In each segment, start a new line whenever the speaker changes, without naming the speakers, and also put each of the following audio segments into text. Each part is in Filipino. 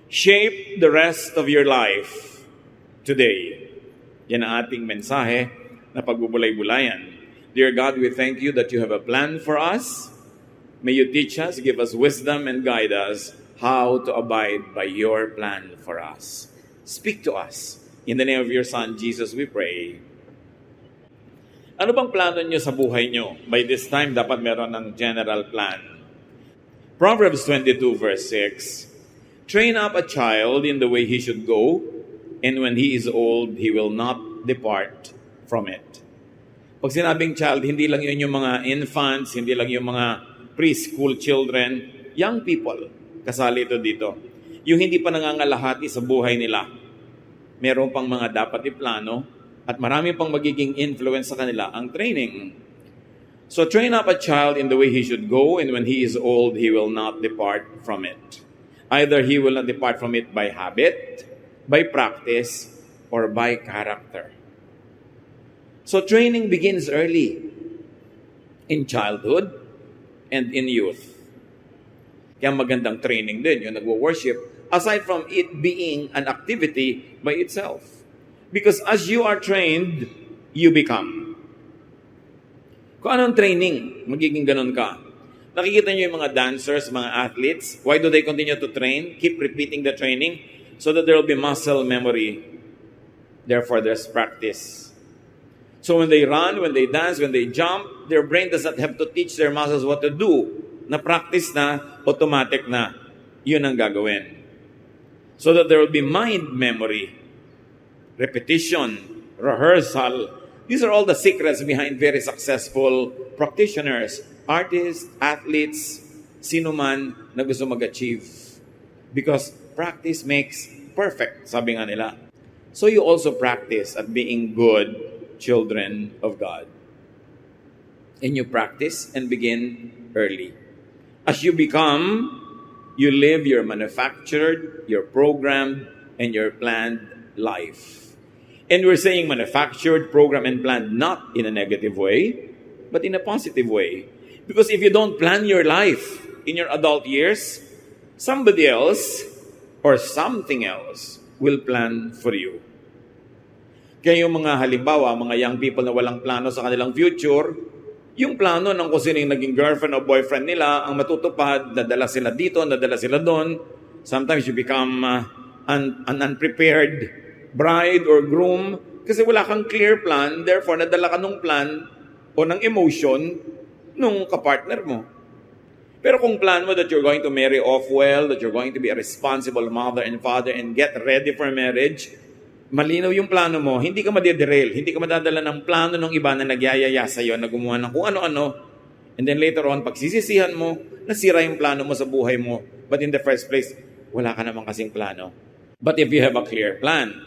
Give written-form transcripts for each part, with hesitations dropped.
shape the rest of your life today. Yan ang ating mensahe na pagbubulay-bulayan. Dear God, we thank you that you have a plan for us. May you teach us, give us wisdom, and guide us how to abide by your plan for us. Speak to us. In the name of your Son, Jesus, we pray. Ano bang plano nyo sa buhay nyo? By this time, dapat meron ng general plan. Proverbs 22 verse 6, train up a child in the way he should go, and when he is old, he will not depart from it. Pag sinabing child, hindi lang yun yung mga infants, hindi lang yung mga preschool children, young people, kasali ito dito. Yung hindi pa nangangalahati sa buhay nila. Meron pang mga dapat iplano at marami pang magiging influence sa kanila ang training. So train up a child in the way he should go, and when he is old, he will not depart from it. Either he will not depart from it by habit, by practice, or by character. So training begins early, in childhood and in youth. Kaya magandang training din yung nagwo-worship, aside from it being an activity by itself. Because as you are trained, you become. Kung anong training, magiging ganun ka. Nakikita niyo yung mga dancers, mga athletes, why do they continue to train? Keep repeating the training so that there will be muscle memory. Therefore, there's practice. So when they run, when they dance, when they jump, their brain does not have to teach their muscles what to do. Na-practice na, automatic na, yun ang gagawin. So that there will be mind memory, repetition, rehearsal. These are all the secrets behind very successful practitioners, artists, athletes, sino man na gusto mag-achieve. Because practice makes perfect, sabi nga nila. So you also practice at being good children of God. And you practice and begin early. As you become, you live your manufactured, your programmed, and your planned life. And we're saying manufactured, programmed, and planned not in a negative way, but in a positive way. Because if you don't plan your life in your adult years, somebody else or something else will plan for you. Kaya yung mga halimbawa, mga young people na walang plano sa kanilang future, yung plano ng kung sino yung naging girlfriend o boyfriend nila, ang matutupad, nadala sila dito, nadala sila doon. Sometimes you become an unprepared bride or groom kasi wala kang clear plan, therefore nadala ka ng plan o ng emotion nung kapartner mo. Pero kung plan mo that you're going to marry off well, that you're going to be a responsible mother and father and get ready for marriage, malinaw yung plano mo, hindi ka madiderail, hindi ka madadala ng plano ng iba na nagyayaya sa'yo, na gumawa ng kung ano-ano. And then later on, pagsisisihan mo, nasira yung plano mo sa buhay mo. But in the first place, wala ka naman kasing plano. But if you have a clear plan,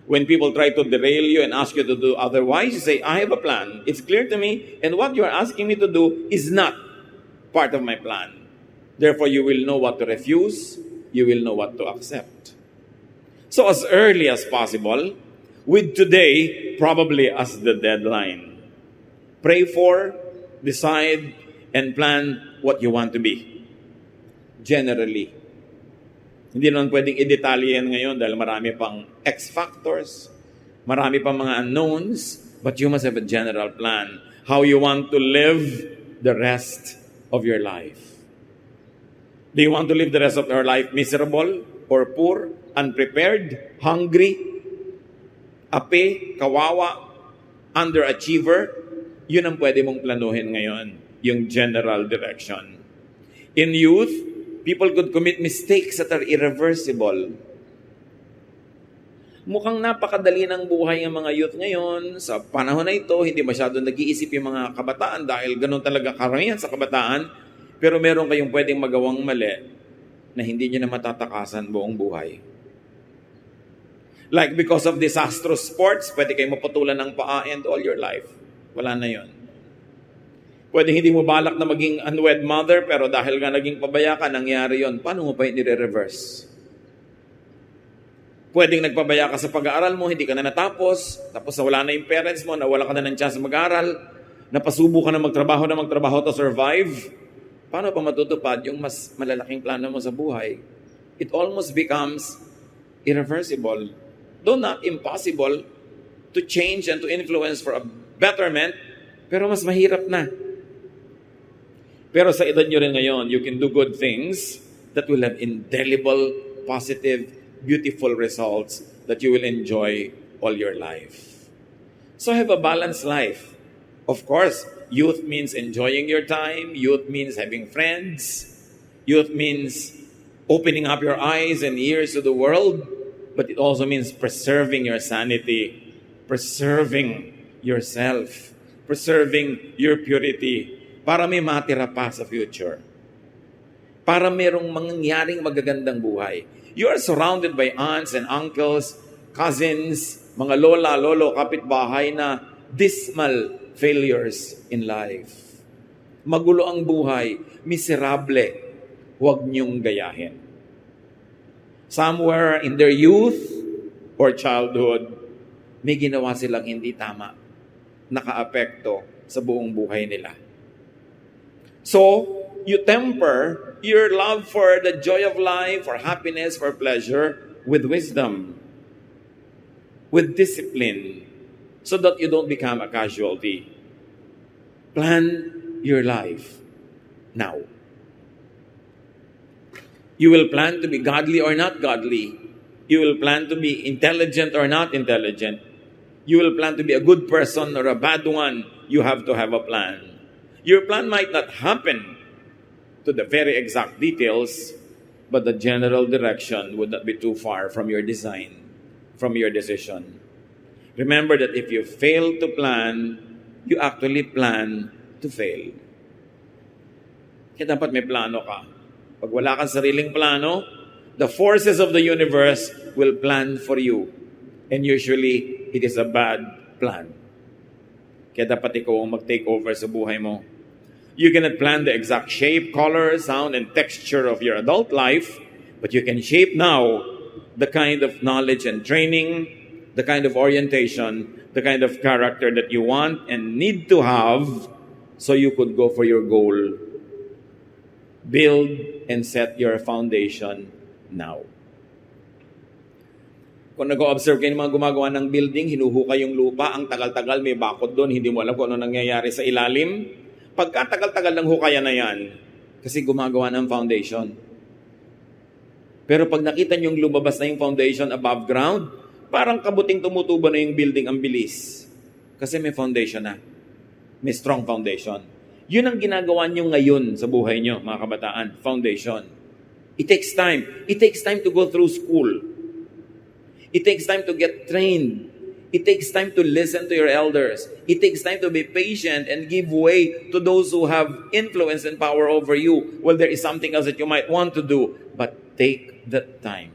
when people try to derail you and ask you to do otherwise, you say, I have a plan. It's clear to me, and what you're asking me to do is not part of my plan. Therefore, you will know what to refuse, you will know what to accept. So as early as possible, with today probably as the deadline. Pray for, decide, and plan what you want to be. Generally. Hindi naman pwedeng i-detalye yan ngayon dahil marami pang X factors, marami pang mga unknowns, but you must have a general plan. How you want to live the rest of your life. Do you want to live the rest of your life miserable or poor? Unprepared, hungry, ape, kawawa, underachiever, yun ang pwede mong planuhin ngayon, yung general direction. In youth, people could commit mistakes that are irreversible. Mukhang napakadali ng buhay ng mga youth ngayon. Sa panahon na ito, hindi masyadong nag-iisip yung mga kabataan dahil ganun talaga karamihan sa kabataan. Pero meron kayong pwedeng magawang mali na hindi nyo na matatakasan buong buhay. Like because of disastrous sports, pwede kayo maputulan ng paa and all your life. Wala na yon. Pwede hindi mo balak na maging unwed mother, pero dahil nga naging pabaya ka, nangyari yon. Paano mo pa i-reverse? Pwedeng nagpabaya ka sa pag-aaral mo, hindi ka na natapos, tapos wala na yung parents mo, nawala ka na ng chance mag-aaral, napasubo ka na magtrabaho to survive. Paano pa matutupad yung mas malalaking plano mo sa buhay? it almost becomes irreversible. Though not impossible to change and to influence for a betterment, pero mas mahirap na. Pero sa edad nyo rin ngayon, you can do good things that will have indelible, positive, beautiful results that you will enjoy all your life. So have a balanced life. Of course, youth means enjoying your time. Youth means having friends. Youth means opening up your eyes and ears to the world. But it also means preserving your sanity, preserving yourself, preserving your purity, para may matira pa sa future. Para merong mangyaring magagandang buhay. You are surrounded by aunts and uncles, cousins, mga lola, lolo, kapitbahay na dismal failures in life. Magulo ang buhay, miserable, huwag niyong gayahin. Somewhere in their youth or childhood, may ginawa silang hindi tama, nakaapekto sa buong buhay nila. So, you temper your love for the joy of life, for happiness, for pleasure, with wisdom, with discipline, so that you don't become a casualty. Plan your life now. You will plan to be godly or not godly. You will plan to be intelligent or not intelligent. You will plan to be a good person or a bad one. You have to have a plan. Your plan might not happen to the very exact details, but the general direction would not be too far from your design, from your decision. Remember that if you fail to plan, you actually plan to fail. Kaya dapat may plano ka. Pag wala kang sariling plano, the forces of the universe will plan for you. And usually, it is a bad plan. Kaya dapat ikaw ang mag-take over sa buhay mo. You cannot plan the exact shape, color, sound, and texture of your adult life, but you can shape now the kind of knowledge and training, the kind of orientation, the kind of character that you want and need to have so you could go for your goal. Build and set your foundation now. Kung nag-observe kayo ng mga gumagawa ng building, hinuhukay yung lupa, ang tagal-tagal, may bakod doon, hindi mo alam kung ano nangyayari sa ilalim. Pagkatagal-tagal ng hukayan na yan, kasi gumagawa ng foundation. Pero pag nakita nyo yung lumabas na yung foundation above ground, parang kabuting tumutubo na yung building ang bilis. Kasi may foundation na. May strong foundation. Yun ang ginagawa nyo ngayon sa buhay nyo, mga kabataan. Foundation. It takes time. It takes time to go through school. It takes time to get trained. It takes time to listen to your elders. It takes time to be patient and give way to those who have influence and power over you. Well, there is something else that you might want to do, but take that time.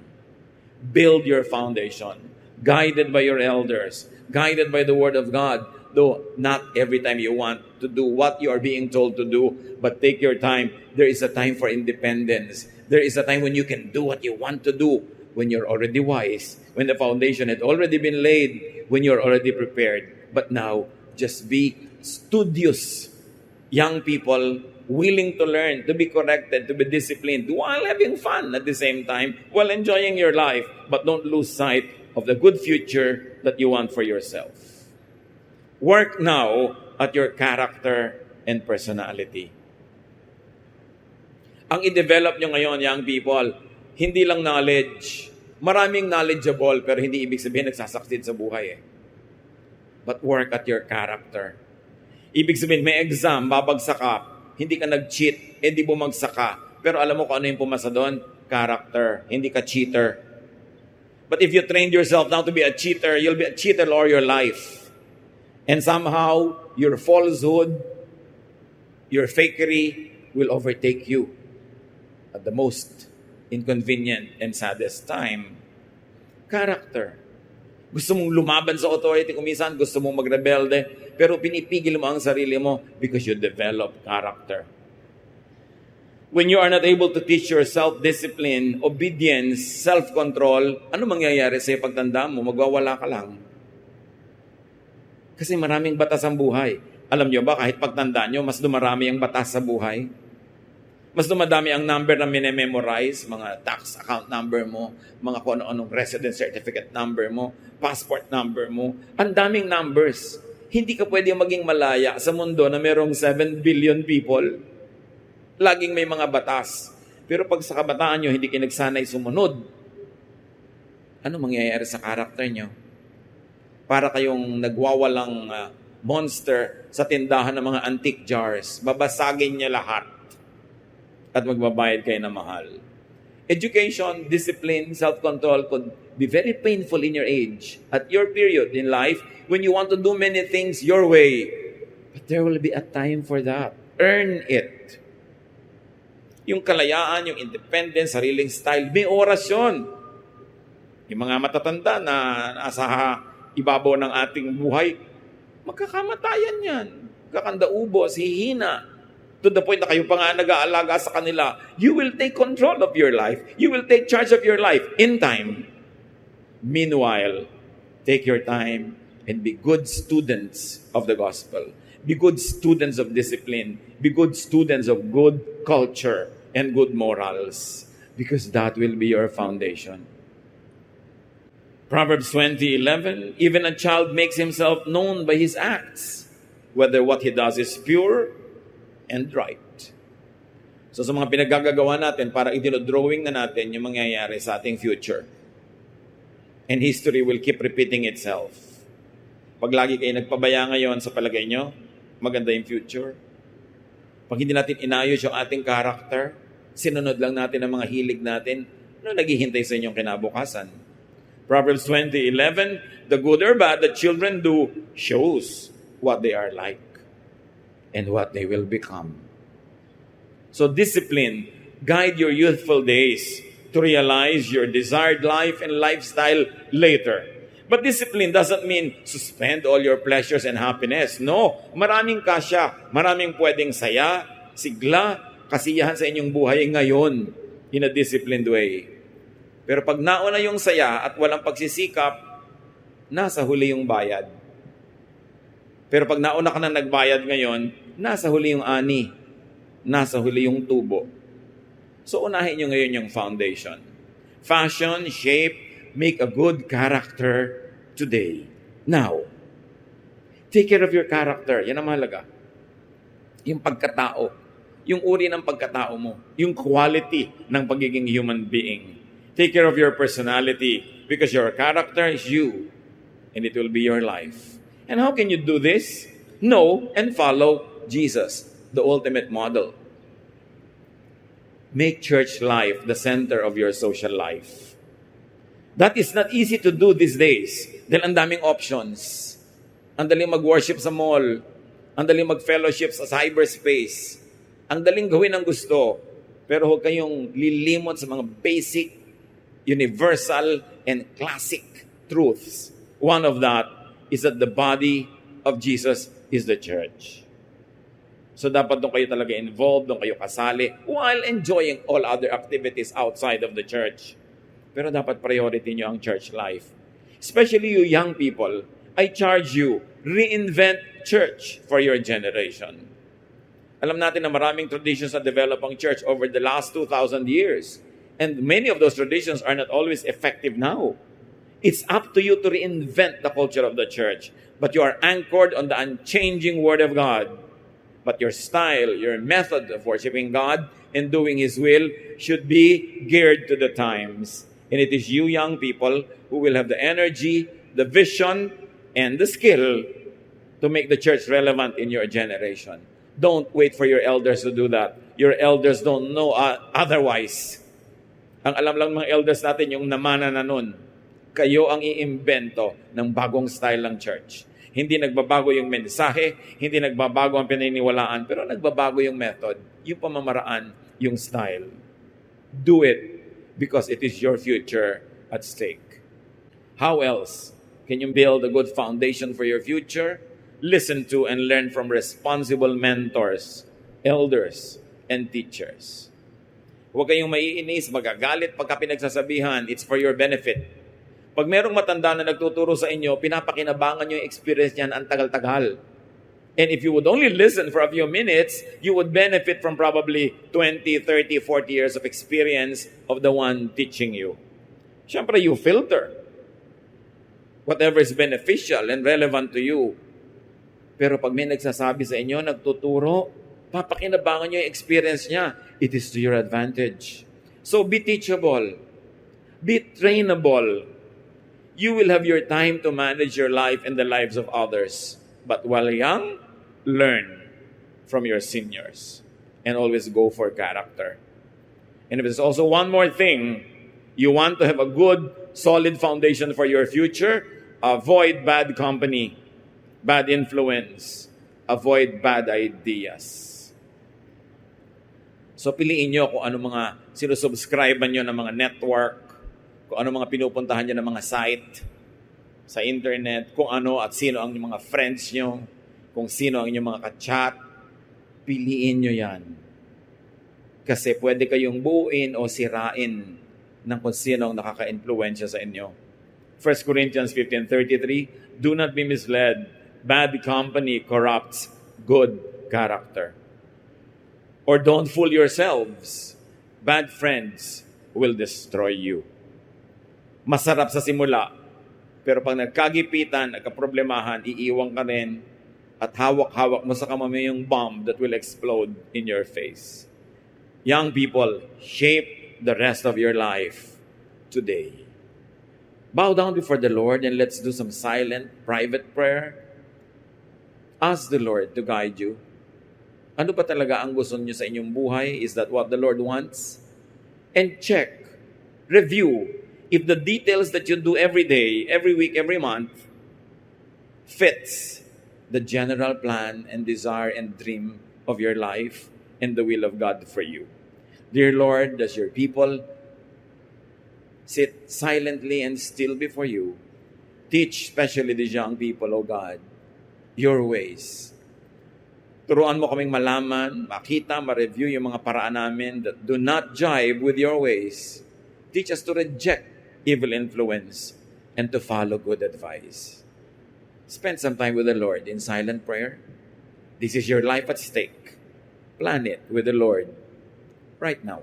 Build your foundation. Guided by your elders. Guided by the Word of God. Though not every time you want to do what you are being told to do, but take your time. There is a time for independence. There is a time when you can do what you want to do. When you're already wise, when the foundation had already been laid, when you're already prepared. But now, just be studious. Young people, willing to learn, to be corrected, to be disciplined, while having fun at the same time, while enjoying your life. But don't lose sight of the good future that you want for yourself. Work now at your character and personality. Ang i-develop nyo ngayon, young people, hindi lang knowledge. Maraming knowledgeable, pero hindi ibig sabihin nagsasucceed sa buhay. But work at your character. Ibig sabihin, may exam, babagsak ka, hindi ka nag-cheat, di bumagsak ka. Pero alam mo kung ano yung pumasa doon? Character. Hindi ka cheater. But if you trained yourself now to be a cheater, you'll be a cheater all your life. And somehow, your falsehood, your fakery will overtake you at the most inconvenient and saddest time. Character. Gusto mong lumaban sa authority, kumisan gusto mong magrebelde, pero pinipigil mo ang sarili mo because you develop character. When you are not able to teach yourself discipline, obedience, self-control, ano mangyayari sa pagtanda mo? Magwawala ka lang. Kasi maraming batas ang buhay. Alam nyo ba, kahit pagtanda nyo, mas dumarami ang batas sa buhay? Mas dumadami ang number na minememorize, mga tax account number mo, mga kung ano-anong resident certificate number mo, passport number mo. Ang daming numbers. Hindi ka pwede maging malaya sa mundo na merong 7 billion people. Laging may mga batas. Pero pag sa kabataan nyo, hindi kayo nagsanay sumunod, ano mangyayari sa karakter nyo? Para kayong nagwawalang monster sa tindahan ng mga antique jars. Babasagin niya lahat. At magbabayad kayo na mahal. Education, discipline, self-control could be very painful in your age, at your period in life, when you want to do many things your way. But there will be a time for that. Earn it. Yung kalayaan, yung independence, sariling style, may oras yun. Yung mga matatanda na nasa ibabaw ng ating buhay, magkakamatayan yan. Kakandaubo, hihina. To the point na kayo pa nga nag-aalaga sa kanila, you will take control of your life. You will take charge of your life in time. Meanwhile, take your time and be good students of the gospel. Be good students of discipline. Be good students of good culture and good morals. Because that will be your foundation. Proverbs 20:11, even a child makes himself known by his acts, whether what he does is pure and right. So sa mga pinaggagawa natin, para idinodrawing na natin yung mangyayari sa ating future. And history will keep repeating itself. Pag lagi kayo nagpabaya ngayon sa palagay nyo, maganda yung future. Pag hindi natin inayos yung ating character, sinunod lang natin ang mga hilig natin, ano naghihintay sa inyong kinabukasan? Proverbs 20:11, the good or bad that children do shows what they are like and what they will become. So discipline, guide your youthful days to realize your desired life and lifestyle later. But discipline doesn't mean suspend all your pleasures and happiness. No, maraming kasya, maraming pwedeng saya, sigla, kasiyahan sa inyong buhay ngayon in a disciplined way. Pero pag nauna yung saya at walang pagsisikap, nasa huli yung bayad. Pero pag nauna ka na nagbayad ngayon, nasa huli yung ani. Nasa huli yung tubo. So unahin nyo ngayon yung foundation. Fashion, shape, make a good character today. Now, take care of your character. Yan ang mahalaga. Yung pagkatao. Yung uri ng pagkatao mo. Yung quality ng pagiging human being. Take care of your personality because your character is you and it will be your life. And how can you do this? Know and follow Jesus, the ultimate model. Make church life the center of your social life. That is not easy to do these days dahil ang daming options. Ang daling mag-worship sa mall. Ang daling mag-fellowship sa cyberspace. Ang daling gawin ang gusto. Pero huwag kayong lilimot sa mga basic, universal, and classic truths. One of that is that the body of Jesus is the church. So dapat doon kayo talaga involved, doon kayo kasali, while enjoying all other activities outside of the church. Pero dapat priority nyo ang church life. Especially you young people, I charge you, reinvent church for your generation. Alam natin na maraming traditions na develop ang church over the last 2,000 years. And many of those traditions are not always effective now. It's up to you to reinvent the culture of the church. But you are anchored on the unchanging Word of God. But your style, your method of worshiping God and doing His will should be geared to the times. And it is you young people who will have the energy, the vision, and the skill to make the church relevant in your generation. Don't wait for your elders to do that. Your elders don't know otherwise. Ang alam lang mga elders natin, yung namana na nun. Kayo ang iimbento ng bagong style ng church. Hindi nagbabago yung mensahe, hindi nagbabago ang pininiwalaan, pero nagbabago yung method, yung pamamaraan, yung style. Do it because it is your future at stake. How else can you build a good foundation for your future? Listen to and learn from responsible mentors, elders, and teachers. Huwag kayong maiinis, magagalit pagka pinagsasabihan, it's for your benefit. Pag merong matanda na nagtuturo sa inyo, pinapakinabangan nyo yung experience niyan ang tagal-tagal. And if you would only listen for a few minutes, you would benefit from probably 20, 30, 40 years of experience of the one teaching you. Siyempre, you filter whatever is beneficial and relevant to you. Pero pag may nagsasabi sa inyo, nagtuturo, papakinabangan nyo yung experience niya. It is to your advantage. So be teachable. Be trainable. You will have your time to manage your life and the lives of others. But while young, learn from your seniors. And always go for character. And if there's also one more thing, you want to have a good, solid foundation for your future, avoid bad company, bad influence, avoid bad ideas. So piliin nyo kung ano mga sinusubscribe nyo ng mga network, kung ano mga pinupuntahan nyo ng mga site sa internet, kung ano at sino ang mga friends nyo, kung sino ang inyong mga ka-chat. Piliin nyo yan. Kasi pwede kayong buuin o sirain ng kung sino ang nakaka-influensya sa inyo. 1 Corinthians 15:33, do not be misled. Bad company corrupts good character. Or don't fool yourselves. Bad friends will destroy you. Masarap sa simula, pero pag nagkagipitan, nagkaproblemahan, iiwang ka rin at hawak-hawak mo sa kamay yung bomb that will explode in your face. Young people, shape the rest of your life today. Bow down before the Lord and let's do some silent, private prayer. Ask the Lord to guide you. Ano ba talaga ang gusto niyo sa inyong buhay? Is that what the Lord wants? And check, review, if the details that you do every day, every week, every month, fits the general plan and desire and dream of your life and the will of God for you. Dear Lord, as your people sit silently and still before you, teach especially these young people, O God, your ways. Turuan mo kaming malaman, makita, ma-review yung mga paraan namin that do not jive with your ways. Teach us to reject evil influence and to follow good advice. Spend some time with the Lord in silent prayer. This is your life at stake. Plan it with the Lord right now.